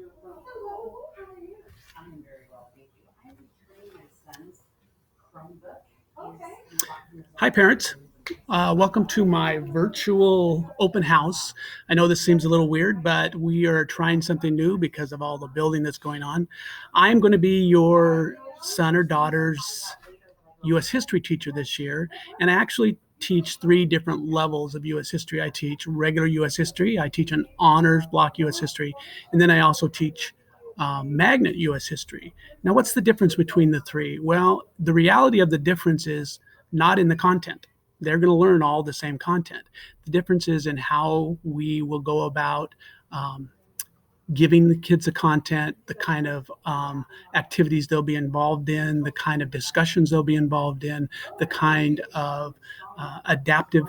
Hello, how are you? I'm very well, thank you. I'm returning my son's Chromebook. Okay. Hi, parents. Welcome to my virtual open house. I know this seems a little weird, but we are trying something new because of all the building that's going on. I'm going to be your son or daughter's U.S. history teacher this year, and I actually teach 3 different levels of U.S. history. I teach regular U.S. history, I teach an honors block U.S. history, and then I also teach magnet U.S. history. Now, what's the difference between the 3? Well, the reality of the difference is not in the content. They're going to learn all the same content. The difference is in how we will go about giving the kids the content, the kind of activities they'll be involved in, the kind of discussions they'll be involved in, the kind of adaptive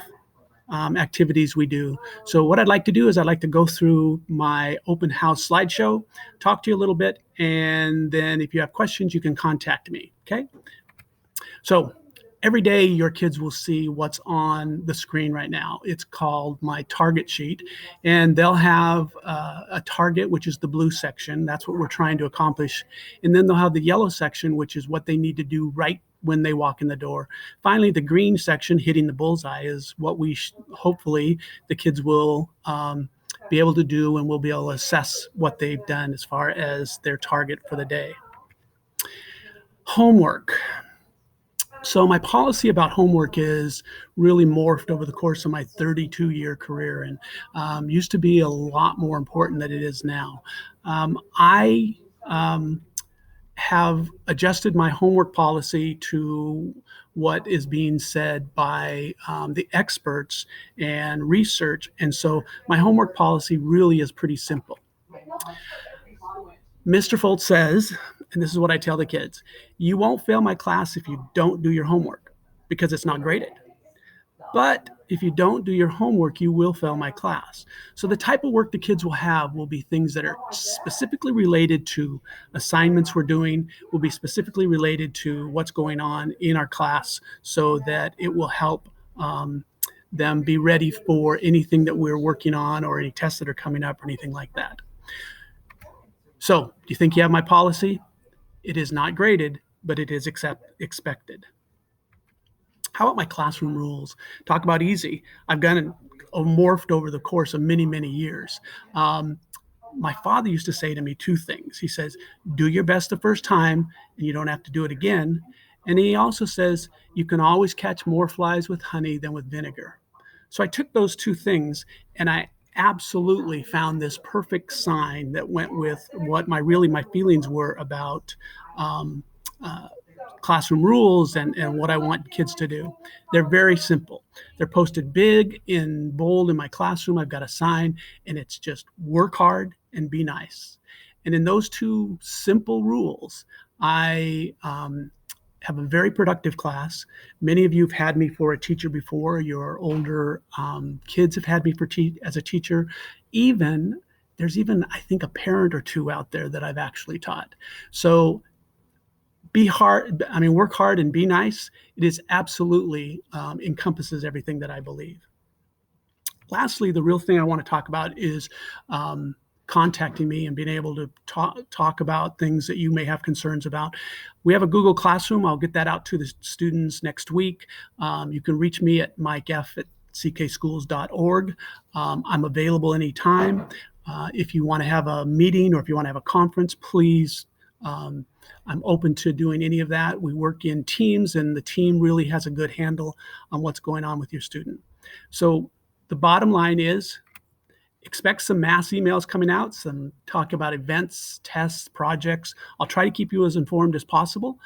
activities we do. So what I'd like to do is I'd like to go through my open house slideshow, talk to you a little bit, and then if you have questions, you can contact me, okay? So every day your kids will see what's on the screen right now. It's called my target sheet, and they'll have a target, which is the blue section. That's what we're trying to accomplish. And then they'll have the yellow section, which is what they need to do right when they walk in the door. Finally, the green section, hitting the bullseye, is what we hopefully the kids will be able to do, and we'll be able to assess what they've done as far as their target for the day. Homework. So my policy about homework is really morphed over the course of my 32-year career, and used to be a lot more important than it is now. I have adjusted my homework policy to what is being said by the experts and research. And so my homework policy really is pretty simple. Mr. Fultz says, and this is what I tell the kids, you won't fail my class if you don't do your homework because it's not graded. But if you don't do your homework, you will fail my class. So the type of work the kids will have will be things that are specifically related to assignments we're doing, will be specifically related to what's going on in our class, so that it will help them be ready for anything that we're working on or any tests that are coming up or anything like that. So do you think you have my policy? It is not graded, but it is expected. How about my classroom rules? Talk about easy. I've gotten morphed over the course of many, many years. My father used to say to me 2 things. He says, do your best the first time, and you don't have to do it again. And he also says, you can always catch more flies with honey than with vinegar. So I took those 2 things, and I absolutely found this perfect sign that went with what my feelings were about classroom rules and what I want kids to do. They're very simple. They're posted big in bold in my classroom. I've got a sign, and it's just work hard and be nice. And in those 2 simple rules, I have a very productive class. Many of you have had me for a teacher before. Your older kids have had me as a teacher. There's even, I think, a parent or 2 out there that I've actually taught. So work hard and be nice. It is absolutely encompasses everything that I believe. Lastly, the real thing I want to talk about is contacting me and being able to talk about things that you may have concerns about. We have a Google Classroom. I'll get that out to the students next week. You can reach me at mikef@ckschools.org. I'm available anytime. If you want to have a meeting or if you want to have a conference, please, I'm open to doing any of that. We work in teams, and the team really has a good handle on what's going on with your student. So the bottom line is, expect some mass emails coming out, some talk about events, tests, projects. I'll try to keep you as informed as possible.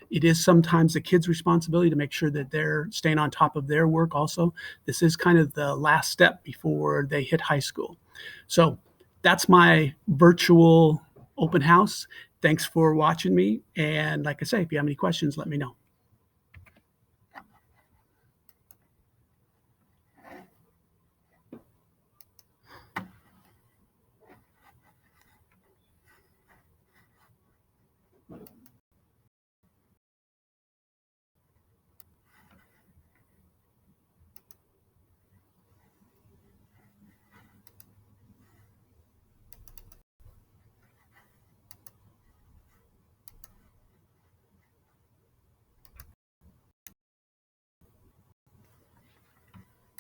It is sometimes the kids' responsibility to make sure that they're staying on top of their work also. This is kind of the last step before they hit high school. So that's my virtual open house. Thanks for watching me. And like I say, if you have any questions, let me know.